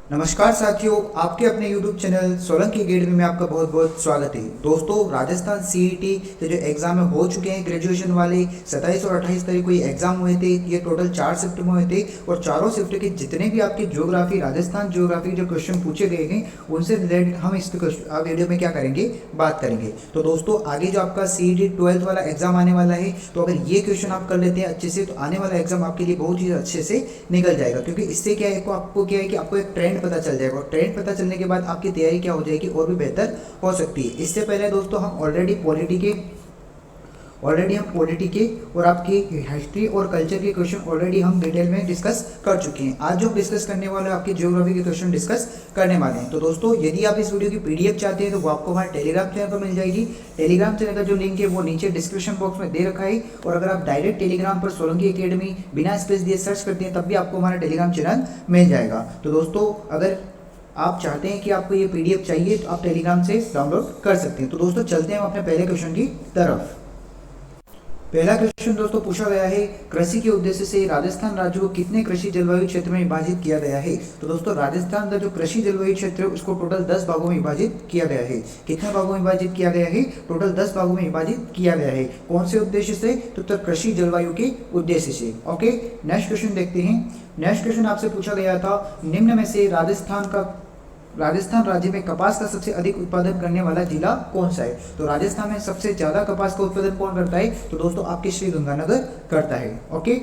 नमस्कार साथियों, आपके अपने YouTube चैनल सोलंकी अकेडमी में आपका बहुत बहुत स्वागत है। दोस्तों, राजस्थान सीईटी के जो एग्जाम हो चुके हैं ग्रेजुएशन वाले 27 और 28 तारीख को ये एग्जाम हुए थे। ये टोटल 4 शिफ्ट में हुए थे और चारों शिफ्ट के जितने भी आपके ज्योग्राफी राजस्थान ज्योग्राफी जो क्वेश्चन पूछे गए हैं उनसे रिलेटेड हम इस वीडियो में क्या करेंगे, बात करेंगे। तो दोस्तों, आगे जो आपका सीईटी 12th वाला एग्जाम आने वाला है, तो अगर ये क्वेश्चन आप कर लेते हैं अच्छे से तो आने वाला एग्जाम आपके लिए बहुत ही अच्छे से निकल जाएगा। क्योंकि इससे क्या है, आपको क्या है कि आपको एक ट्रेंड पता चल जाएगा और ट्रेंड पता चलने के बाद आपकी तैयारी क्या हो जाएगी और भी बेहतर हो सकती है। इससे पहले दोस्तों हम ऑलरेडी पॉलिटी के और आपकी हिस्ट्री और कल्चर के क्वेश्चन ऑलरेडी हम डिटेल में डिस्कस कर चुके हैं। आज जो डिस्कस करने वाले हैं आपकी ज्योग्राफी के क्वेश्चन डिस्कस करने वाले हैं। तो दोस्तों, यदि आप इस वीडियो की पीडीएफ चाहते हैं तो वो आपको हमारे टेलीग्राम चैनल पर मिल जाएगी। टेलीग्राम चैनल का जो लिंक है वो नीचे डिस्क्रिप्शन बॉक्स में दे रखा है। और अगर आप डायरेक्ट टेलीग्राम पर सोलंकी अकेडमी बिना स्पेस दिए सर्च करते हैं तब भी आपको हमारा टेलीग्राम चैनल मिल जाएगा। तो दोस्तों, अगर आप चाहते हैं कि आपको ये पीडीएफ चाहिए तो आप टेलीग्राम से डाउनलोड कर सकते हैं। तो दोस्तों, चलते हैं हम अपने पहले क्वेश्चन की तरफ। पहला क्वेश्चन दोस्तों पूछा गया है, कृषि के उद्देश्य से राजस्थान राज्य को कितने कृषि जलवायु क्षेत्र में विभाजित किया गया है। तो दोस्तों, राजस्थान का जो कृषि जलवायु क्षेत्र है उसको टोटल 10 भागों में विभाजित किया गया है। कितने भागों में विभाजित किया गया है? टोटल 10 भागों में विभाजित किया गया है। कौन से उद्देश्य से? तो कृषि जलवायु के उद्देश्य से। ओके, नेक्स्ट क्वेश्चन देखते हैं। नेक्स्ट क्वेश्चन आपसे पूछा गया था, निम्न में से राजस्थान राज्य में कपास का सबसे अधिक उत्पादन करने वाला जिला कौन सा है। तो राजस्थान में सबसे ज्यादा कपास का उत्पादन कौन करता है? तो दोस्तों, आपके श्रीगंगानगर करता है। ओके,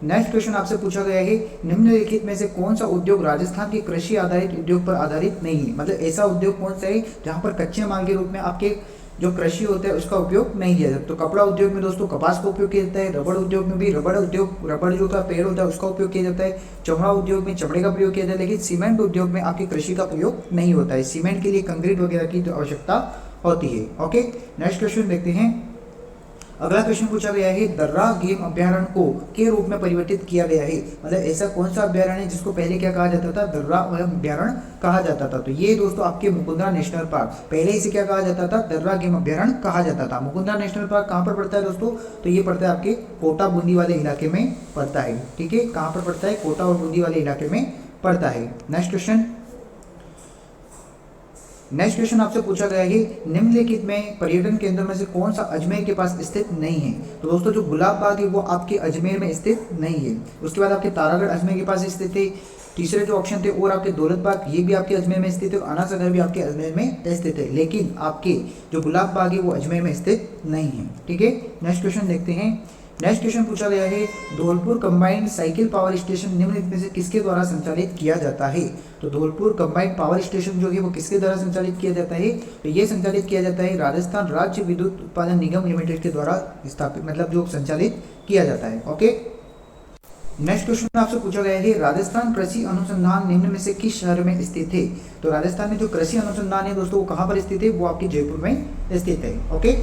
नेक्स्ट क्वेश्चन आपसे पूछा गया है, निम्नलिखित में से कौन सा उद्योग राजस्थान के कृषि आधारित उद्योग पर आधारित नहीं है। मतलब ऐसा उद्योग कौन सा है जहां पर कच्चे माल के रूप में आपके जो कृषि होता है उसका उपयोग नहीं किया जाता। तो कपड़ा उद्योग में दोस्तों कपास का उपयोग किया जाता है। रबड़ उद्योग में भी रबड़ जो का पेड़ होता है उसका उपयोग किया जाता है। चमड़ा उद्योग में चमड़े का प्रयोग किया जाता है। लेकिन सीमेंट उद्योग में आपकी कृषि का प्रयोग नहीं होता है। सीमेंट के लिए कंक्रीट वगैरह की आवश्यकता होती है। ओके, नेक्स्ट क्वेश्चन देखते हैं। अगला क्वेश्चन पूछा गया है, दर्रा गेम अभ्यारण्य को के रूप में परिवर्तित किया गया है। मतलब ऐसा कौन सा अभ्यारण्य है जिसको पहले क्या कहा जाता था? दर्रा अभ्यारण्य कहा जाता था। तो ये दोस्तों आपके मुकुंदरा नेशनल पार्क, पहले इसे क्या कहा जाता था? दर्रा गेम अभ्यारण्य कहा जाता था। मुकुंदरा नेशनल पार्क कहाँ पर पड़ता है दोस्तों? तो ये पड़ता है आपके कोटा बूंदी वाले इलाके में पड़ता है। ठीक है, कहाँ पर पड़ता है? कोटा और बूंदी वाले इलाके में पड़ता है। नेक्स्ट क्वेश्चन आपसे पूछा गया है, निम्नलिखित में पर्यटन केंद्र में से कौन सा अजमेर के पास स्थित नहीं है। तो दोस्तों, जो गुलाब बाग है वो आपके अजमेर में स्थित नहीं है। उसके बाद आपके तारागढ़ अजमेर के पास स्थित है। तीसरे जो ऑप्शन थे और आपके दौलत बाग, ये भी आपके अजमेर में स्थित है। और आना सागर भी आपके अजमेर में स्थित है। लेकिन आपके जो गुलाब बाग है वो अजमेर में स्थित नहीं है। ठीक है, नेक्स्ट क्वेश्चन देखते हैं। नेक्स्ट क्वेश्चन पूछा गया है, Dholpur combined cycle power station निम्नलिखित में से किसके द्वारा संचालित किया जाता है। तो धौलपुर कंबाइंड पावर स्टेशन जो है वो किसके द्वारा संचालित किया जाता है? तो ये संचालित किया जाता है राजस्थान राज्य विद्युत उत्पादन निगम लिमिटेड के द्वारा स्थापित, मतलब जो संचालित किया जाता है। ओके, नेक्स्ट क्वेश्चन आपसे पूछा गया है, राजस्थान कृषि अनुसंधान निम्न में से किस शहर में स्थित है। तो राजस्थान में जो कृषि अनुसंधान है दोस्तों वो कहाँ पर स्थित है? वो आपके जयपुर में स्थित है। ओके,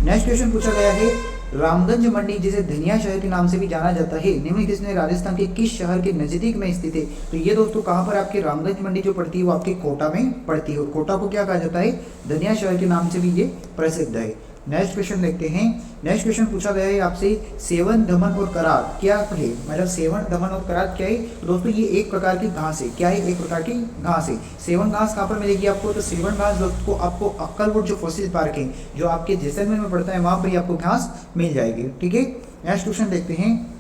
नेक्स्ट क्वेश्चन पूछा गया है, रामगंज मंडी जिसे धनिया शहर के नाम से भी जाना जाता है, निम्नलिखित में राजस्थान के किस शहर के नजदीक में स्थित है। तो ये दोस्तों कहाँ पर आपके रामगंज मंडी जो पड़ती है वो आपके कोटा में पड़ती है। और कोटा को क्या कहा जाता है? धनिया शहर के नाम से भी ये प्रसिद्ध है। नेक्स्ट क्वेश्चन देखते हैं। नेक्स्ट क्वेश्चन पूछा गया है आपसे, सेवन दमन और करार क्या है। मतलब सेवन दमन और करार क्या है? तो दोस्तों, ये एक प्रकार की घास है। क्या है? एक प्रकार की घास है। सेवन घास कहाँ पर मिलेगी आपको? तो सेवन घास दोस्तों आपको अक्कलकोट जो फॉसिल पार्क है जो आपके जैसलमेर में पड़ता है वहां पर ही आपको घास मिल जाएगी। ठीक है, नेक्स्ट क्वेश्चन देखते हैं।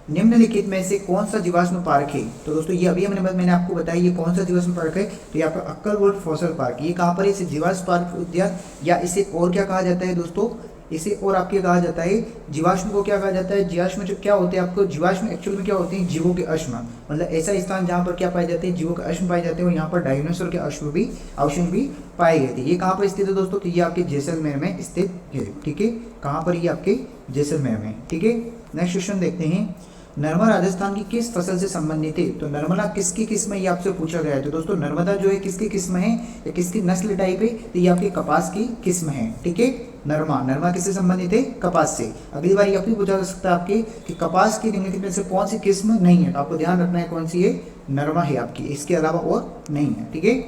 निम्नलिखित में से कौन सा जीवाश्म पार्क है। तो दोस्तों, ये अभी मैंने आपको बताया ये कौन सा जीवाश्म पार्क है। तो यहाँ पर अक्कलकोट फॉसिल पार्क, ये कहाँ पर है? इसे जीवाश्म पार्क उद्यान, या इसे और क्या कहा जाता है दोस्तों? इसे और आपके कहा जाता है जीवाश्म को क्या कहा जाता है? जीवाश्म जो क्या होते हैं आपको? जीवाश्म एक्चुअल में क्या होते हैं? जीवों के अश्म। मतलब ऐसा स्थान जहाँ पर क्या पाए जाते हैं? जीवों के अश्म पाए जाते हैं। और यहाँ पर डायनासोर के अवशेष भी पाए गए थे। ये कहाँ पर स्थित है दोस्तों? तो ये आपके जैसलमेर में स्थित है। ठीक है, कहाँ पर? ये आपके जैसलमेर में। ठीक है, नेक्स्ट क्वेश्चन देखते हैं। नर्मदा राजस्थान की किस फसल से संबंधित है। तो नर्मदा किसकी किस्म है ये आपसे पूछा गया है। तो दोस्तों, नर्मदा जो है किसकी किस्म है या किसकी नस्ल टाइप है? तो ये आपके कपास की किस्म है। ठीक है, नरमा किससे संबंधित है? कपास से। अगली बार ये भी पूछा जा सकता है आपके कि कपास की निम्नलिखित में से कौन सी किस्म नहीं है। तो आपको ध्यान रखना है कौन सी है? नरमा है आपकी, इसके अलावा और नहीं है। ठीक है,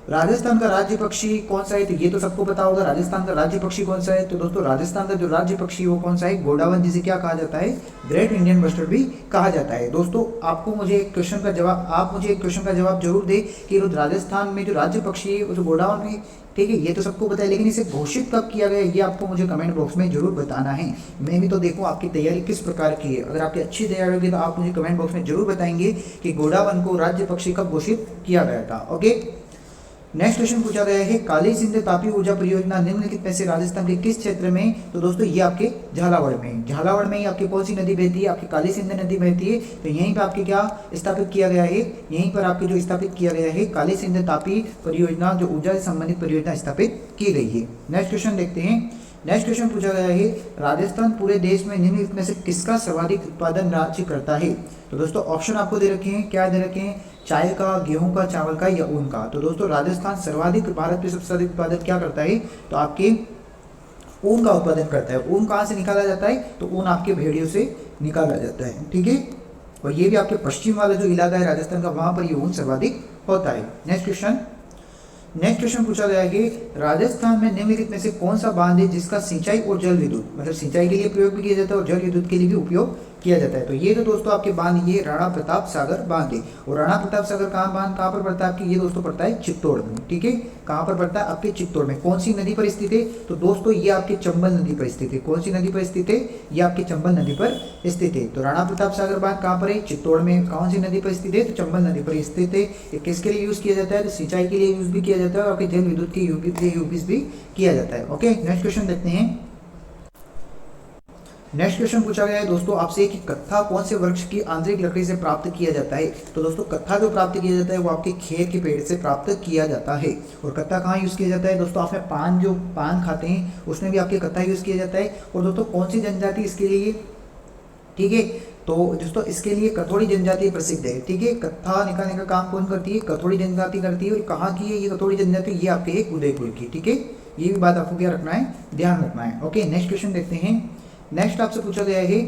राजस्थान का राज्य पक्षी कौन सा है? तो ये तो सबको पता होगा, राजस्थान का राज्य पक्षी कौन सा है? तो दोस्तों राजस्थान का जो राज्य पक्षी है वो कौन सा है? गोडावण, जिसे क्या कहा जाता है? ग्रेट इंडियन बस्टर्ड भी कहा जाता है। दोस्तों आपको मुझे एक क्वेश्चन का जवाब आप मुझे एक क्वेश्चन का जवाब जरूर दे कि राजस्थान में जो राज्य पक्षी है वो जो गोडावण है, ठीक है, ये तो सबको पता है, लेकिन इसे घोषित कब किया गया ये आपको मुझे कमेंट बॉक्स में जरूर बताना है। मैं भी तो देखूं आपकी तैयारी किस प्रकार की है। अगर आपकी अच्छी तैयारी होगी तो आप मुझे कमेंट बॉक्स में जरूर बताएंगे कि गोडावण को राज्य पक्षी कब घोषित किया गया था। ओके, नेक्स्ट क्वेश्चन पूछा गया है, काली सिंध तापी ऊर्जा परियोजना निम्नलिखित में से राजस्थान के किस क्षेत्र में? तो दोस्तों ये आपके झालावाड़ में, झालावाड़ में ही आपकी कौन सी नदी बहती है? आपकी काली सिंध नदी बहती है। तो यहीं पर आपके क्या स्थापित किया गया है? यहीं पर आपके जो स्थापित किया गया है काली सिंध तापी परियोजना, जो ऊर्जा से संबंधित परियोजना स्थापित की गई है। नेक्स्ट क्वेश्चन देखते हैं। नेक्स्ट क्वेश्चन पूछा गया है, राजस्थान पूरे देश में निम्नलिखित में से किसका सर्वाधिक उत्पादन राज्य करता है? तो दोस्तों ऑप्शन आपको दे रखे हैं, क्या दे रखे हैं? चाय का, गेहूं का, चावल का या ऊन का। तो दोस्तों राजस्थान सर्वाधिक, भारत में सबसे अधिक उत्पादन क्या करता है? तो आपके ऊन का उत्पादन करता है। ऊन कहाँ से निकाला जाता है? तो ऊन आपके भेड़ियों से निकाला जाता है, ठीक है। और ये भी आपके पश्चिम वाला जो इलाका है राजस्थान का, वहां पर ये ऊन सर्वाधिक होता है। नेक्स्ट क्वेश्चन पूछा गया है कि राजस्थान में निम्नलिखित में से कौन सा बांध है जिसका सिंचाई और जल विद्युत, मतलब सिंचाई के लिए प्रयोग भी किया जाता है और जल विद्युत के लिए भी उपयोग किया जाता है? तो ये तो दोस्तों आपके बांध, ये राणा प्रताप सागर बांध है। और राणा प्रताप सागर बांध कहाँ पर पड़ता है आपकी? ये दोस्तों पड़ता है चित्तौड़ में, ठीक है। कहाँ पर पड़ता है? आपके चित्तौड़ में। कौन सी नदी पर स्थित है? तो दोस्तों ये आपके चंबल नदी पर स्थित है। कौन सी नदी पर स्थित है? ये आपकी चंबल नदी पर स्थित है। तो राणा प्रताप सागर बांध कहाँ पर है? चित्तौड़ में। कौन सी नदी पर स्थित है? तो चंबल नदी पर स्थित है। ये किसके लिए यूज किया जाता है? तो सिंचाई के लिए यूज भी किया जाता है और आपके जल विद्युत के यूज भी किया जाता है। ओके, नेक्स्ट क्वेश्चन देखते हैं। नेक्स्ट क्वेश्चन पूछा गया है दोस्तों आपसे कि कत्था कौन से वृक्ष की आंतरिक लकड़ी से प्राप्त किया जाता है? तो दोस्तों कत्था जो प्राप्त किया जाता है वो आपके खेर के पेड़ से प्राप्त किया जाता है। और कत्था कहाँ यूज किया जाता है? दोस्तों आपने पान खाते हैं उसमें भी आपके कत्था यूज किया जाता है। और दोस्तों कौन सी जनजाति इसके लिए, ठीक है, तो दोस्तों इसके लिए कथोड़ी जनजाति प्रसिद्ध है, ठीक है। कत्था निकालने का काम कौन करती है? कथोड़ी जनजाति करती है। और कहाँ की है ये कथोड़ी जनजाति? ये आपके एक उदयपुर की, ठीक है। ये भी बात आपको क्या रखना है? ध्यान रखना है। ओके, नेक्स्ट क्वेश्चन देखते हैं। नेक्स्ट आपसे पूछा गया है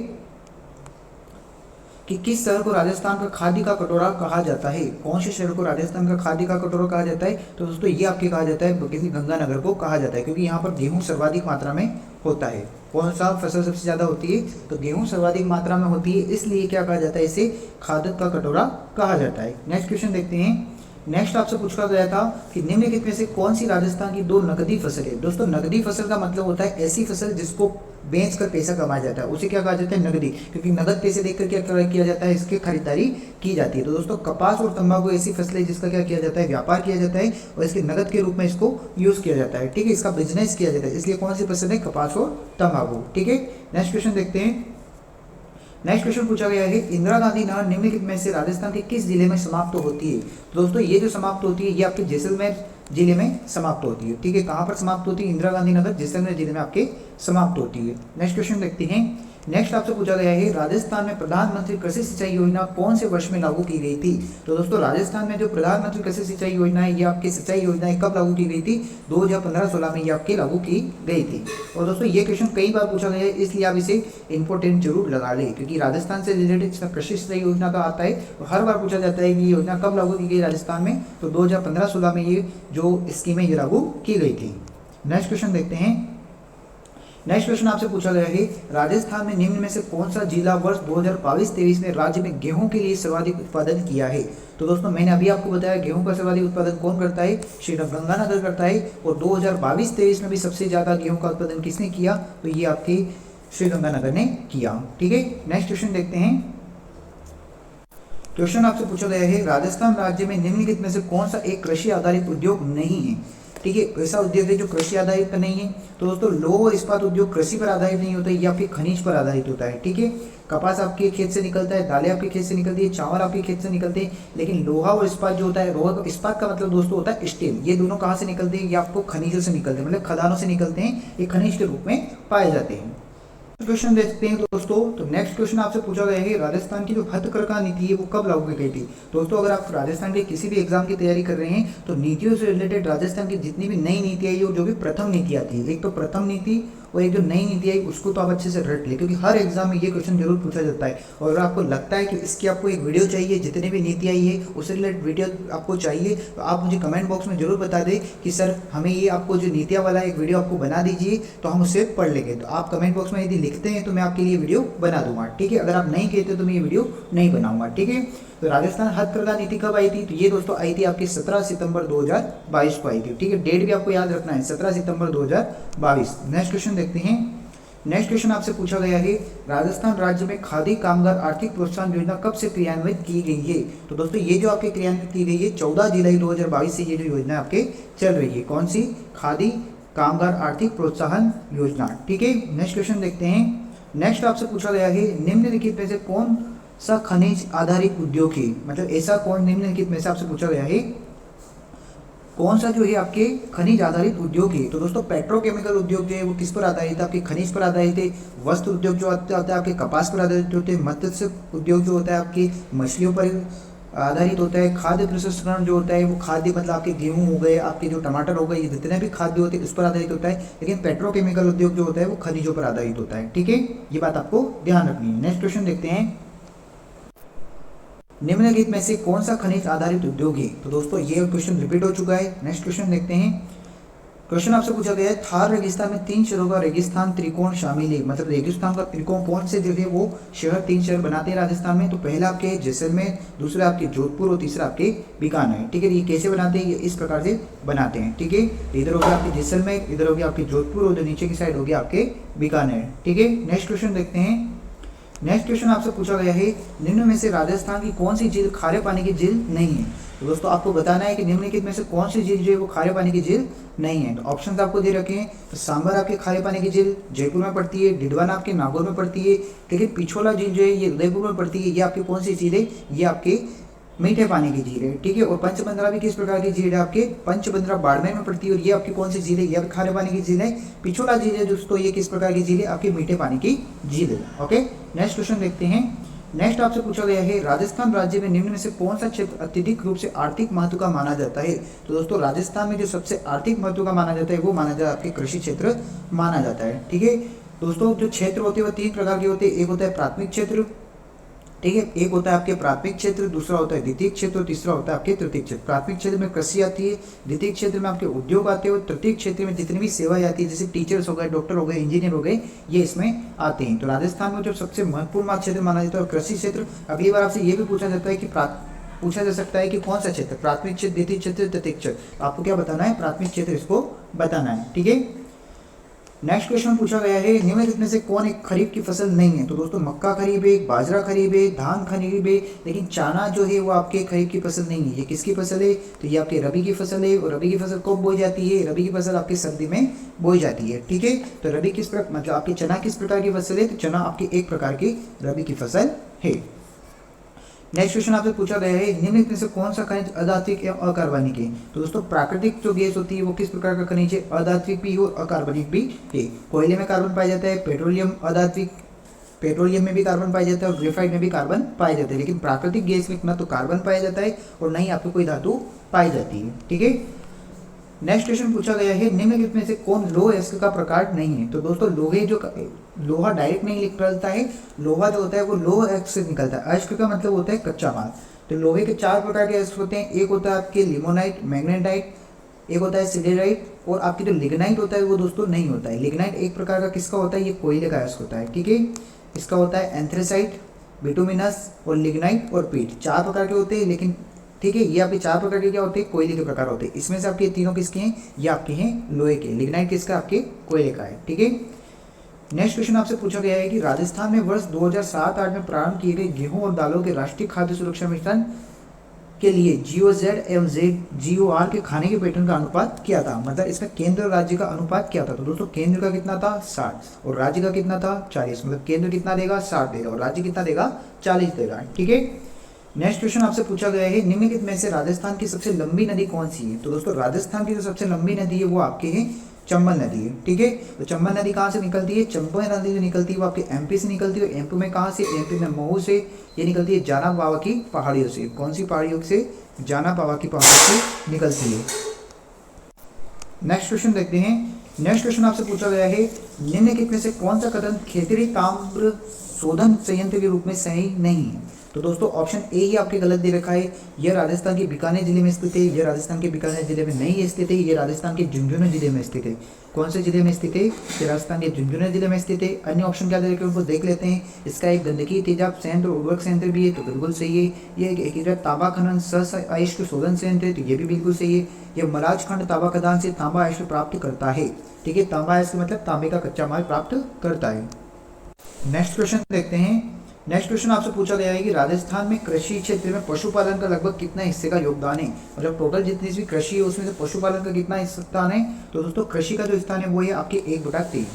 कि किस शहर को राजस्थान का खादी का कटोरा कहा जाता है? कौन से शहर को राजस्थान का खादी का कटोरा कहा जाता है? तो दोस्तों ये आपके कहा जाता है किसी गंगानगर को कहा जाता है, क्योंकि यहाँ पर गेहूं सर्वाधिक मात्रा में होता है। कौन सा फसल सबसे ज्यादा होती है? तो गेहूं सर्वाधिक मात्रा में होती है, इसलिए क्या कहा जाता है? इसे खादक का कटोरा कहा जाता है। नेक्स्ट क्वेश्चन देखते हैं। नेक्स्ट आपसे पूछा गया था कि निम्नलिखित में से कौन सी राजस्थान की दो नकदी फसल है? दोस्तों नकदी फसल का मतलब होता है ऐसी फसल जिसको बेचकर पैसा कमाया जाता है, उसे क्या कहा जाता है? नकदी। क्योंकि नगद पैसे देकर क्या किया जाता है? इसकी खरीदारी की जाती है। तो दोस्तों कपास और तंबाकू ऐसी फसलें जिसका क्या किया जाता है? व्यापार किया जाता है और इसके नगद के रूप में इसको यूज किया जाता है, ठीक है। इसका बिजनेस किया जाता है, इसलिए कौन सी फसल है? कपास और तंबाकू, ठीक है। नेक्स्ट क्वेश्चन देखते हैं। नेक्स्ट क्वेश्चन पूछा गया है, इंदिरा गांधी नहर निम्नलिखित में से राजस्थान के किस जिले में समाप्त होती है? तो दोस्तों ये जो समाप्त होती है ये आपके जैसलमेर जिले में समाप्त होती है, ठीक है। कहाँ पर समाप्त होती है? इंदिरा गांधी नगर जैसलमेर जिले में आपके समाप्त होती है। नेक्स्ट क्वेश्चन देखते हैं। नेक्स्ट आपसे पूछा गया है, राजस्थान में प्रधानमंत्री कृषि सिंचाई योजना कौन से वर्ष में लागू की गई थी? तो दोस्तों राजस्थान में जो प्रधानमंत्री कृषि सिंचाई योजना है ये आपकी सिंचाई योजनाएं कब लागू की गई थी? 2015-16 में ये आपकी लागू की गई थी। और दोस्तों ये क्वेश्चन कई बार पूछा गया है, इसलिए आप इसे इंपॉर्टेंट जरूर लगा लें, क्योंकि राजस्थान से रिलेटेड कृषि सिंचाई योजना का आता है तो हर बार पूछा जाता है कि योजना कब लागू की गई राजस्थान में? तो 2015-16 में ये जो स्कीम है ये लागू की गई थी। नेक्स्ट क्वेश्चन देखते हैं। नेक्स्ट क्वेश्चन आपसे पूछा गया है, राजस्थान में निम्न में से कौन सा जिला वर्ष 2022-23 में राज्य में गेहूं के लिए सर्वाधिक उत्पादन किया है? तो दोस्तों मैंने अभी आपको बताया गेहूं का सर्वाधिक उत्पादन कौन करता है? श्री गंगानगर करता है। और 2022-23 में भी सबसे ज्यादा गेहूं का उत्पादन किसने किया? तो ये आपके श्री गंगानगर ने किया, ठीक है। नेक्स्ट क्वेश्चन देखते हैं। क्वेश्चन आपसे पूछा गया है, राजस्थान राज्य में निम्नलिखित में से कौन सा एक कृषि आधारित उद्योग नहीं है? ठीक है, ऐसा उद्योग है जो कृषि आधारित नहीं है। तो दोस्तों लौह और इस्पात उद्योग कृषि पर आधारित नहीं होता है, या फिर खनिज पर आधारित होता है, ठीक है। कपास आपके खेत से निकलता है, दालें आपके खेत से निकलती है, चावल आपके खेत से निकलते हैं, लेकिन लोहा और इस्पात जो होता है, लोहा इस्पात का मतलब दोस्तों होता है स्टील, ये दोनों कहाँ से निकलते हैं? ये आपको खनिजों से निकलते हैं, मतलब खदानों से निकलते हैं, ये खनिज के रूप में पाए जाते हैं। क्वेश्चन देखते हैं दोस्तों। तो नेक्स्ट क्वेश्चन आपसे पूछा गया है, राजस्थान की जो हथकरघा नीति है वो कब लागू की गई थी? दोस्तों अगर आप राजस्थान के किसी भी एग्जाम की तैयारी कर रहे हैं तो नीतियों से रिलेटेड राजस्थान की जितनी भी नई नीतियां है जो भी प्रथम नीति आती है, एक तो प्रथम नीति और एक जो नई नीति आई उसको तो आप अच्छे से रट ले, क्योंकि हर एग्जाम में ये क्वेश्चन जरूर पूछा जाता है। और अगर आपको लगता है कि इसकी आपको एक वीडियो चाहिए, जितनी भी नीति आई है उससे रिलेटेड वीडियो आपको चाहिए, तो आप मुझे कमेंट बॉक्स में जरूर बता दें कि सर हमें ये आपको जो नीतियाँ वाला एक वीडियो आपको बना दीजिए, तो हम उसे पढ़ लेंगे। तो आप कमेंट बॉक्स में यदि लिखते हैं तो मैं आपके लिए वीडियो बना दूंगा, ठीक है। अगर आप नहीं कहते तो मैं ये वीडियो नहीं बनाऊंगा, ठीक है। तो राजस्थान हथकरघा नीति कब आई थी? तो ये दोस्तों आई थी आपकी 17 सितंबर 2022 को आई थी, ठीक है। डेट भी आपको याद रखना है, 17 सितंबर 2022। नेक्स्ट क्वेश्चन देखते हैं। नेक्स्ट क्वेश्चन आपसे पूछा गया है, राजस्थान राज्य में खादी कामगार आर्थिक प्रोत्साहन योजना कब से क्रियान्वित की गई है? तो दोस्तों ये जो आपके क्रियान्वित की गई है 14 जुलाई 2022 से ये जो योजना आपके चल रही है। कौन सी? खादी कामगार आर्थिक प्रोत्साहन योजना, ठीक है। नेक्स्ट क्वेश्चन देखते हैं। नेक्स्ट आपसे पूछा गया है, निम्नलिखित में से कौन सा खनिज आधारित उद्योग है? मतलब ऐसा कौन निम्नलिखित में से आपसे पूछा गया है कौन सा जो है आपके खनिज आधारित उद्योग है? तो दोस्तों पेट्रोकेमिकल उद्योग जो है वो किस पर आधारित है? आपके खनिज पर आधारित है। वस्त्र उद्योग जो होता है आपके कपास पर आधारित होते हैं। मत्स्य उद्योग जो होता है आपकी मछलियों पर आधारित होता है। खाद्य प्रसंस्करण जो होता है वो खाद्य मतलब आपके गेहूं हो गए, आपके जो टमाटर हो गए, ये जितने भी खाद्य होते हैं उस पर आधारित होता है। लेकिन पेट्रोकेमिकल उद्योग जो होता है वो खनिजों पर आधारित होता है, ठीक है। ये बात आपको ध्यान रखनी है। नेक्स्ट क्वेश्चन देखते हैं। निम्नलिखित में से कौन सा खनिज आधारित उद्योग है? तो दोस्तों ये क्वेश्चन रिपीट हो चुका है। नेक्स्ट क्वेश्चन देखते हैं। क्वेश्चन आपसे पूछा गया है, थार रेगिस्तान में 3 शहरों का रेगिस्तान त्रिकोण शामिल है। मतलब रेगिस्तान का त्रिकोण कौन से जो है वो शहर 3 शहर बनाते हैं राजस्थान में? तो पहला आपके जैसलमेर, दूसरा आपके जोधपुर और तीसरा आपके बीकानेर, ठीक है। ये कैसे बनाते हैं? ये इस प्रकार से बनाते हैं, ठीक है। इधर हो गया आपके जैसलमेर, इधर हो गया आपके जोधपुर और नीचे की साइड हो गया आपके बीकानेर, ठीक है। नेक्स्ट क्वेश्चन देखते हैं। नेक्स्ट क्वेश्चन आपसे पूछा गया है, निम्न में से राजस्थान की कौन सी झील खारे पानी की झील नहीं है? तो दोस्तों आपको बताना है कि निम्नलिखित में से कौन सी झील जो है वो खारे पानी की झील नहीं है। तो ऑप्शन आपको दे रखे हैं। तो सांबर आपके खारे पानी की झील जयपुर में पड़ती है, डिडवाना आपके नागौर में पड़ती है, लेकिन पिछोला झील जो है ये उदयपुर में पड़ती है। ये आपकी कौन सी झील है? ये आपके मीठे पानी की झील है, ठीक है। और पंचबंद्रा भी किस प्रकार की झील है? आपके पंचबंद्रा बाड़मेर में पड़ती है। और ये आपकी कौन सी झील है? ये खारे पानी की झील है। पिछोला झील है दोस्तों, ये किस प्रकार की झील है? आपके मीठे पानी की झील है, ओके। नेक्स्ट क्वेश्चन देखते हैं। नेक्स्ट आपसे पूछा गया है, राजस्थान राज्य में निम्न में से कौन सा क्षेत्र अत्यधिक रूप से आर्थिक महत्व का माना जाता है? तो दोस्तों राजस्थान में जो सबसे आर्थिक महत्व का माना जाता है वो माना जाता है आपके कृषि क्षेत्र माना जाता है, ठीक है। दोस्तों जो क्षेत्र होते हैं वो 3 प्रकार के होते हैं। एक होता है प्राथमिक क्षेत्र, ठीक है। एक होता है आपके प्राथमिक क्षेत्र, दूसरा होता है द्वितीय क्षेत्र और तीसरा होता है आपके तृतीय क्षेत्र। प्राथमिक क्षेत्र में कृषि आती है, द्वितीय क्षेत्र में आपके उद्योग आते हैं और तृतीय क्षेत्र में जितनी भी सेवाएं आती है जैसे टीचर्स हो गए, डॉक्टर हो गए, इंजीनियर हो गए, ये इसमें आते हैं। तो राजस्थान में जो सबसे महत्वपूर्ण क्षेत्र माना जाता है कृषि क्षेत्र। अगली बार आपसे ये भी पूछा जाता है कि पूछा जा सकता है कि कौन सा क्षेत्र, प्राथमिक क्षेत्र, द्वितीय क्षेत्र, तृतीय क्षेत्र। आपको क्या बताना है? प्राथमिक क्षेत्र इसको बताना है, ठीक है। नेक्स्ट क्वेश्चन पूछा गया है, निम्नलिखित में से कौन एक खरीफ की फसल नहीं है? तो दोस्तों मक्का खरीफ है, बाजरा खरीफ है, धान खरीफ है, लेकिन चना जो है वो आपके खरीफ की फसल नहीं है। ये किसकी फसल है? तो ये आपके रबी की फसल है। और रबी की फसल कब बोई जाती है? रबी की फसल आपकी सर्दी में बोई जाती है, ठीक है। तो रबी किस प्रकार मतलब आपकी चना किस प्रकार की फसल है? तो चना आपकी एक प्रकार की रबी की फसल है। नेक्स्ट क्वेश्चन आपसे पूछा गया है, निम्नलिखित में से कौन सा खनिज अधात्विक या अकार्बनिक है? तो दोस्तों प्राकृतिक जो गैस होती है वो किस प्रकार का खनिज है? अधात्विक भी और अकार्बनिक भी है। कोयले में कार्बन पाया जाता है, पेट्रोलियम अधात्विक, पेट्रोलियम में भी कार्बन पाया जाता है और ग्रेफाइट में भी कार्बन पाया जाता है। लेकिन प्राकृतिक गैस में ना तो कार्बन पाया जाता है और ना ही आपको कोई धातु पाई जाती है, ठीक है। नेक्स्ट क्वेश्चन पूछा गया है, निम्नलिखित में से कौन लोह अयस्क का प्रकार नहीं है? तो दोस्तों लोहा डायरेक्ट नहीं निकलता है। लोहा जो होता है वो लोह अयस्क से निकलता है। अयस्क का मतलब होता है कच्चा माल। तो लोहे के 4 प्रकार के अयस्क होते हैं। एक होता है आपके लिमोनाइट, मैग्नेटाइट, एक होता है सिलेराइट और आपकी जो लिग्नाइट होता है वो दोस्तों नहीं होता है। लिग्नाइट एक प्रकार का किसका होता है? ये कोयले का अयस्क होता है, ठीक है। इसका होता है एंथ्रेसाइट, बिटुमिनस और लिग्नाइट और पीट। 4 प्रकार के होते हैं, लेकिन ठीक है ये आपके 4 प्रकार के क्या होते हैं? कोयले के प्रकार होते हैं। इसमें से आपके तीनों किसके हैं? ये आपके हैं लोहे के। लिग्नाइट किसका? आपके कोयले का है, ठीक है। नेक्स्ट क्वेश्चन आपसे पूछा गया है कि राजस्थान में वर्ष 2007-8 में प्रारंभ किए गए गेहूं और दालों के राष्ट्रीय खाद्य सुरक्षा मिशन के लिए GOZ एवं GOR के खाने के पैटर्न का अनुपात क्या था? मतलब इसका केंद्र और राज्य का अनुपात क्या था? तो दोस्तों केंद्र का कितना था? 60 और राज्य का कितना था? 40। मतलब केंद्र कितना देगा? 60 देगा और राज्य कितना देगा? 40 देगा, ठीक है। नेक्स्ट क्वेश्चन आपसे पूछा गया है, निम्नलिखित में से राजस्थान की सबसे लंबी नदी कौन सी है? तो दोस्तों राजस्थान की जो सबसे लंबी नदी है वो आपके है चंबल नदी है, ठीक है। तो चंबल नदी कहाँ से निकलती है? चंबल नदी जो निकलती है वो आपके MP से निकलती है। MP में कहाँ से? MP में महू से। ये निकलती है जाना बाबा की पहाड़ियों से। कौन सी पहाड़ियों से? जाना बाबा की पहाड़ियों से निकलती है। नेक्स्ट क्वेश्चन देखते हैं, नेक्स्ट क्वेश्चन आपसे पूछा गया है निम्नलिखित में से कौन सा कथन खेतड़ी ताम्र शोधन संयंत्र के रूप में सही नहीं है। तो दोस्तों ऑप्शन ए ही आपके गलत दे रखा है। यह राजस्थान के बीकानेर जिले में स्थित है, यह राजस्थान के बीकानेर जिले में नहीं स्थित है, यह राजस्थान के झुंझुनू जिले में स्थित है। कौन से जिले में स्थित है? यह राजस्थान के झुंझुनू जिले में स्थित है। अन्य ऑप्शन क्या दे रखे हैं उनको देख लेते हैं। इसका एक गंदगी तेजाब संयंत्र उर्वरक संयंत्र भी है, तो बिल्कुल सही है। ये एक एकीकृत तांबा खनन सह अयस्क शोधन संयंत्र है, तो ये भी बिल्कुल सही है। यह मलाज खंड तांबा खदान से तांबा अयस्क प्राप्त करता है। ठीक है, तांबा अयस्क मतलब तांबे का कच्चा माल प्राप्त करता है। नेक्स्ट क्वेश्चन देखते हैं। नेक्स्ट क्वेश्चन आपसे पूछा गया है कि राजस्थान में कृषि क्षेत्र में पशुपालन का लगभग कितना हिस्से का योगदान है। मतलब टोटल जितनी भी कृषि है उसमें से पशुपालन का कितना स्थान है। तो दोस्तों कृषि का जो स्थान है वो है आपके 1/3।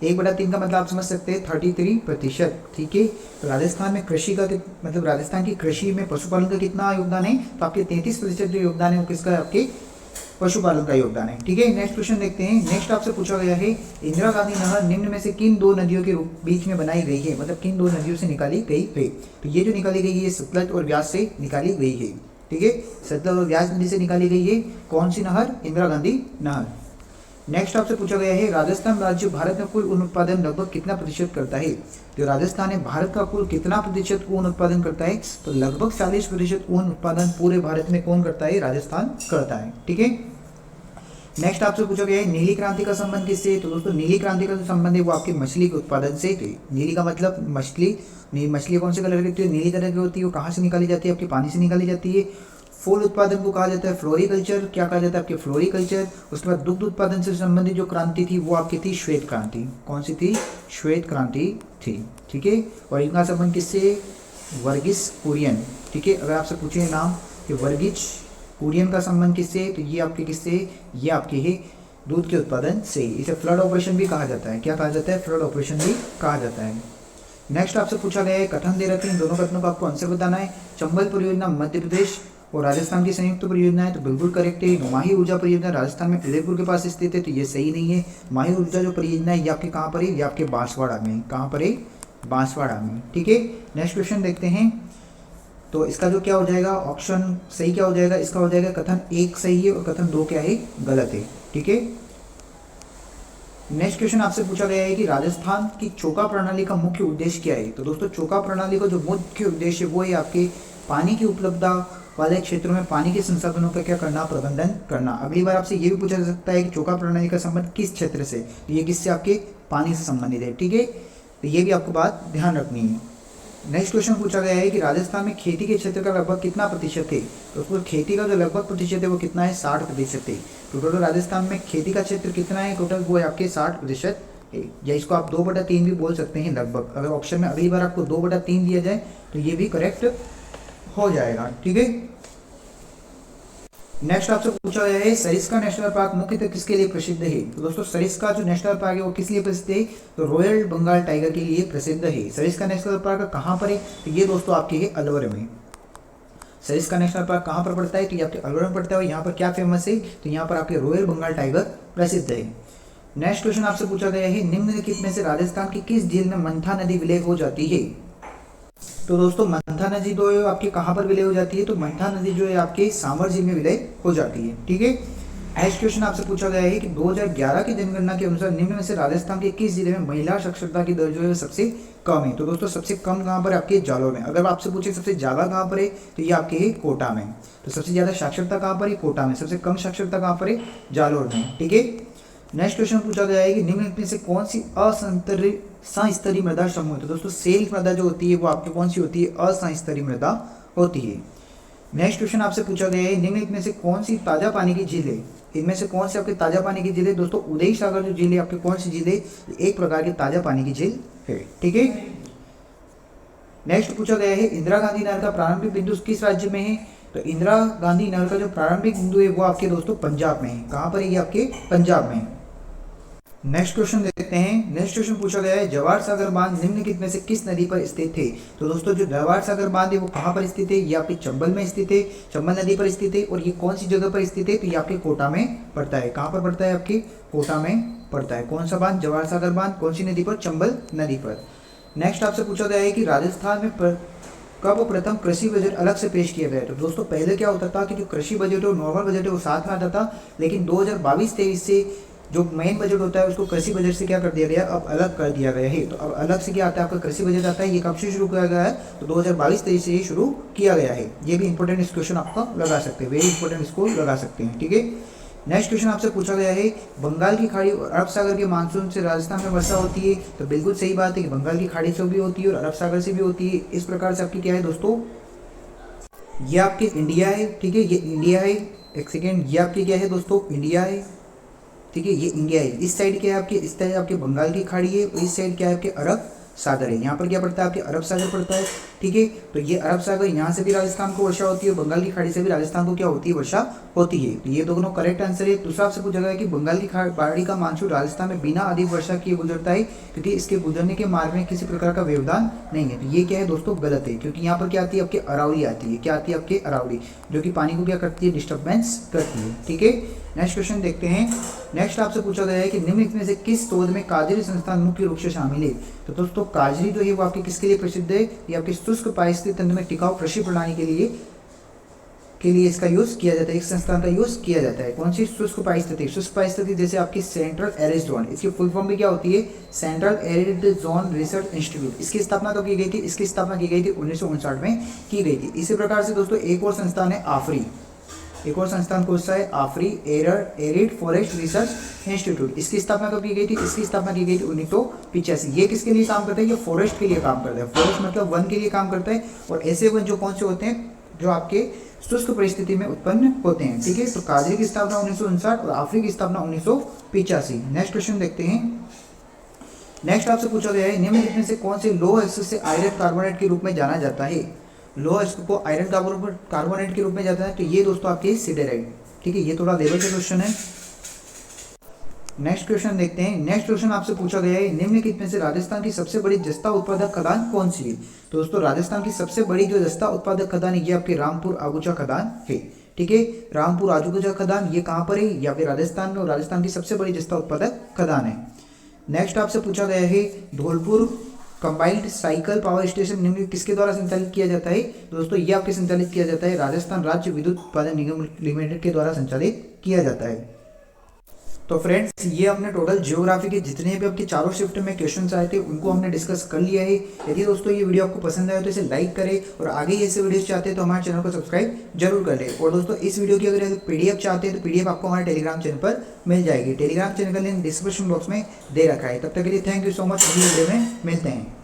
1/3 का मतलब आप समझ सकते हैं 33%। ठीक है, तो राजस्थान में कृषि का मतलब राजस्थान की कृषि में पशुपालन का कितना योगदान है। तो आपके 33% जो योगदान है वो किसका है? आपके पशुपालन का योगदान है। ठीक है, नेक्स्ट क्वेश्चन देखते हैं। नेक्स्ट आपसे पूछा गया है इंदिरा गांधी नहर निम्न में से किन दो नदियों के बीच में बनाई गई है। मतलब किन दो नदियों से निकाली गई है। तो ये जो निकाली गई है सतलज और व्यास से निकाली गई है। ठीक है, सतलज और व्यास नदी से निकाली गई है। कौन सी नहर? इंदिरा गांधी नहर। नेक्स्ट आपसे पूछा गया है राजस्थान राज्य भारत में कुल ऊन उत्पादन लगभग कितना प्रतिशत करता है। जो राजस्थान है भारत का कुल कितना प्रतिशत ऊन उत्पादन करता है। तो लगभग 40% ऊन उत्पादन पूरे भारत में कौन करता है? राजस्थान करता है। ठीक है, नेक्स्ट आपसे पूछा गया है नीली क्रांति का संबंध किससे। तो दोस्तों नीली क्रांति का जो संबंध है वो आपकी मछली के उत्पादन से थे। नीली का मतलब मछली। मछली कौन से कलर की होती है? नीली कलर की होती है। वो कहाँ से निकाली जाती है? आपके पानी से निकाली जाती है। फूल उत्पादन को कहा जाता है फ्लोरिकल्चर। क्या कहा जाता है? आपके फ्लोरिकल्चर। उसके बाद दुग्ध उत्पादन से संबंधित जो क्रांति थी वो आपकी थी श्वेत क्रांति। कौन सी थी? श्वेत क्रांति थी। ठीक है, और इनका संबंध किससे? वर्गीस कुरियन। ठीक है, अगर आपसे पूछे नाम कि वर्गीस कुरियन का संबंध किससे, तो ये आपके किससे? ये आपके ही दूध के उत्पादन से। इसे फ्लड ऑपरेशन भी कहा जाता है। क्या कहा जाता है? फ्लड ऑपरेशन भी कहा जाता है। नेक्स्ट आपसे पूछा गया है कथन दे रखे हैं, दोनों कथनों का आपको आंसर बताना है। चंबल परियोजना मध्य प्रदेश और राजस्थान की संयुक्त परियोजना है, तो बिल्कुल करेक्ट है। माही ऊर्जा परियोजना राजस्थान में उदयपुर के पास स्थित है, तो ये सही नहीं है। माही ऊर्जा जो परियोजना है ये आपके कहाँ पर है? ये आपके बांसवाड़ा में। कहाँ पर है? बांसवाड़ा में। ठीक है, नेक्स्ट क्वेश्चन देखते हैं। तो इसका जो क्या हो जाएगा ऑप्शन सही क्या हो जाएगा? इसका हो जाएगा कथन 1 सही है और कथन 2 क्या है? गलत है। ठीक है, नेक्स्ट क्वेश्चन आपसे पूछा गया है कि राजस्थान की चोका प्रणाली का मुख्य उद्देश्य क्या है। तो दोस्तों चोका प्रणाली का जो मुख्य उद्देश्य है वो है आपके पानी की उपलब्धता वाले क्षेत्रों में पानी के संसाधनों का क्या करना? प्रबंधन करना। अगली बार आपसे ये भी पूछा जा सकता है कि चोका प्रणाली का संबंध किस क्षेत्र से। तो ये किससे? आपके पानी से संबंधित है। ठीक है, तो ये भी आपको बात ध्यान रखनी है। नेक्स्ट क्वेश्चन पूछा गया है कि राजस्थान में खेती के क्षेत्र का लगभग कितना प्रतिशत है। तो उसको खेती का जो लगभग प्रतिशत है वो कितना है? 60% है। तो टोटल राजस्थान में खेती का क्षेत्र कितना है? टोटल वो है आपके 60% है। या इसको आप 2/3 भी बोल सकते हैं लगभग। अगर ऑप्शन में अगली बार आपको 2/3 दिया जाए तो ये भी करेक्ट हो जाएगा। ठीक है, नेक्स्ट आपसे पूछा गया है सरिस्का नेशनल पार्क मुख्यतः किसके लिए प्रसिद्ध है। तो दोस्तों सरिस्का जो नेशनल पार्क है वो किस लिए प्रसिद्ध है? तो रॉयल बंगाल टाइगर के लिए प्रसिद्ध है। सरिस्का नेशनल पार्क कहाँ पर है? तो ये दोस्तों आपके है अलवर में। सरिस्का नेशनल पार्क कहाँ पर पड़ता है? तो ये आपके अलवर में पड़ता है। यहाँ पर क्या फेमस है? तो यहाँ पर आपके रॉयल बंगाल टाइगर प्रसिद्ध है। नेक्स्ट क्वेश्चन आपसे पूछा गया है निम्नलिखित में से राजस्थान की किस झील में मंथा नदी विलय हो जाती है। तो दोस्तों मंथा नदी जो है आपके कहाँ पर विलय हो जाती है? तो मंथा नदी जो है आपके सांभर झील में विलय हो जाती है। ठीक है, नेक्स्ट क्वेश्चन आपसे पूछा गया है कि 2011 की जनगणना के अनुसार निम्न में से राजस्थान के किस जिले में महिला साक्षरता की दर जो है सबसे कम है। तो दोस्तों सबसे कम कहाँ पर? आपके जालौर में। अगर आपसे पूछे सबसे ज्यादा कहाँ पर है तो ये आपके है कोटा में। तो सबसे ज्यादा साक्षरता कहाँ पर है? कोटा में। सबसे कम साक्षरता कहाँ पर है? जालौर में। ठीक है, नेक्स्ट क्वेश्चन पूछा गया है कि निम्नलिखित में से कौन सी असंस्तरीय मृदा समूह है। तो दोस्तों सेल मृदा जो होती है वो आपकी कौन सी होती है? असंस्तरीय मृदा होती है। नेक्स्ट क्वेश्चन आपसे पूछा गया है निम्नलिखित में से कौन सी ताजा पानी की झील है। इनमें से कौन सी आपकी ताजा पानी की झील है? दोस्तों उदय सागर जो झील है आपकी कौन सी झील है? एक प्रकार की ताजा पानी की झील है। ठीक है, नेक्स्ट पूछा गया है इंदिरा गांधी नहर का प्रारंभिक बिंदु किस राज्य में है। तो इंदिरा गांधी नहर का जो प्रारंभिक बिंदु है वो आपके दोस्तों पंजाब में है। कहाँ पर है? ये आपके पंजाब में। नेक्स्ट क्वेश्चन देखते हैं। नेक्स्ट क्वेश्चन पूछा गया है जवाहर सागर बांध निम्नलिखित में से किस नदी पर स्थित है। तो दोस्तों जो जवाहर सागर बांध है वो कहाँ पर स्थित है? ये आपके चंबल में स्थित है। चंबल नदी पर स्थित है। और ये कौन सी जगह पर स्थित है? तो ये आपके कोटा में पड़ता है। कहाँ पर पड़ता है? आपके कोटा में पड़ता है। कौन सा बांध? जवाहर सागर बांध। कौन सी नदी पर? चंबल नदी पर। नेक्स्ट आपसे पूछा गया है कि राजस्थान में कब प्रथम कृषि बजट अलग से पेश किया गया। तो दोस्तों पहले क्या होता था कि जो कृषि बजट है वो नॉर्मल बजट है वो साथ में आता था, लेकिन 2022-23 से जो मेन बजट होता है उसको कृषि बजट से क्या कर दिया गया, अब अलग कर दिया गया है। तो अब अलग से क्या आता है, आपका कृषि बजट आता है। ये कब से शुरू किया गया है, तो 2022-23 से ही शुरू किया गया है। ये भी इंपॉर्टेंट इस क्वेश्चन आपका लगा सकते हैं, वेरी इंपॉर्टेंट, इसको लगा सकते हैं, ठीक है। नेक्स्ट क्वेश्चन आपसे पूछा गया है, बंगाल की खाड़ी और अरब सागर के मानसून से राजस्थान में वर्षा होती है। तो बिल्कुल सही बात है कि बंगाल की खाड़ी से भी होती है और अरब सागर से भी होती है। इस प्रकार से आपकी क्या है दोस्तों, ये आपके इंडिया है, ठीक है, ये इंडिया है। एक सेकेंड, ये आपकी क्या है दोस्तों, इंडिया है, ठीक है, ये इंडिया है। इस साइड क्या है आपके, इस साइड आपके बंगाल की खाड़ी है, और इस साइड क्या है आपके अरब सागर है। यहाँ पर क्या पड़ता है आपके अरब सागर पड़ता है, ठीक है। तो ये अरब सागर, यहाँ से भी राजस्थान को वर्षा होती है, बंगाल की खाड़ी से भी राजस्थान को क्या होती है, वर्षा होती है। तो ये दोनों करेक्ट आंसर है। दूसरा आपसे पूछा गया कि बंगाल की खाड़ी का मानसून राजस्थान में बिना अधिक वर्षा किए गुजरता है, क्योंकि इसके गुजरने के मार्ग में किसी प्रकार का व्यवधान नहीं है। तो ये क्या है दोस्तों, गलत है, क्योंकि यहाँ पर क्या आती है आपके अरावली आती है। क्या आती है आपके अरावली, जो कि पानी को क्या करती है, डिस्टर्बेंस करती है, ठीक है। नेक्स्ट क्वेश्चन देखते हैं। नेक्स्ट आपसे पूछा गया है कि निम्नलिखित में से किस शोध में काजरी संस्थान मुख्य रूप से शामिल है। तो दोस्तों काजरी जो है वो आपके किसके लिए प्रसिद्ध है, ये आपके शुष्क पारिस्थितिक तंत्र में टिकाऊ कृषि प्रणाली के लिए इसका यूज किया जाता है। इस संस्थान का यूज किया जाता है। कौन सी, शुष्क पारिस्थितिक जैसे आपकी सेंट्रल एरिड जोन, इसकी फुल फॉर्म भी क्या होती है, central arid zone research institute. इसकी स्थापना तो की गई थी, इसकी स्थापना की गई थी 1959 में की गई थी। इसी प्रकार से दोस्तों एक और संस्थान है आफरी, एक और संस्थान कौन सा है, आफरी एरिड फॉरेस्ट रिसर्च इंस्टीट्यूट। इसकी स्थापना कब की गई थी, इसकी स्थापना की गई थी 1985। ये किसके लिए काम करता है, ये फॉरेस्ट के लिए काम करता है। फॉरेस्ट मतलब वन के लिए काम करता है, और ऐसे वन जो कौन से होते हैं, जो आपके शुष्क परिस्थिति में उत्पन्न होते हैं, ठीक है। तो काजरी की स्थापना 1959 और आफरी की स्थापना 1985। नेक्स्ट क्वेश्चन देखते हैं। नेक्स्ट आपसे पूछा गया है, निम्नलिखित में से कौन से लौह अयस्क से आयरन कार्बोनेट के रूप में जाना जाता है। लौह अयस्क को आयरन कार्बोनेट के रूप में जाता है, तो ये दोस्तों आपके सिडेराइट, ठीक है। ये थोड़ा लेवल का क्वेश्चन है। नेक्स्ट क्वेश्चन देखते हैं। नेक्स्ट क्वेश्चन आपसे पूछा गया है, निम्नलिखित में से राजस्थान की सबसे बड़ी जस्ता उत्पादक खदान कौन सी है। तो दोस्तों राजस्थान की सबसे बड़ी जो जस्ता उत्पादक खदान है, ये आपकी रामपुर आगुचा खदान है, ठीक है। रामपुर आगुचा खदान ये कहाँ पर है, या फिर राजस्थान में, और राजस्थान की सबसे बड़ी जस्ता उत्पादक खदान है। नेक्स्ट आपसे पूछा गया है, Dholpur combined cycle power station निम्न किसके द्वारा संचालित किया जाता है। दोस्तों ये आपके संचालित किया जाता है राजस्थान राज्य विद्युत उत्पादन निगम लिमिटेड के द्वारा संचालित किया जाता है। तो फ्रेंड्स ये अपने टोटल ज्योग्राफी के जितने भी आपके चारों शिफ्ट में क्वेश्चंस आए थे उनको हमने डिस्कस कर लिया है। यदि दोस्तों ये वीडियो आपको पसंद आया तो इसे लाइक करें, और आगे ऐसे वीडियोस चाहते हैं तो हमारे चैनल को सब्सक्राइब जरूर कर लें। और दोस्तों इस वीडियो की अगर पीडीएफ चाहते हैं तो पीडीएफ आपको हमारे टेलीग्राम चैनल पर मिल जाएगी। टेलीग्राम चैनल का लिंक डिस्क्रिप्शन बॉक्स में दे रखा है। तब तक के लिए थैंक यू सो मच, अगली वीडियो में मिलते हैं।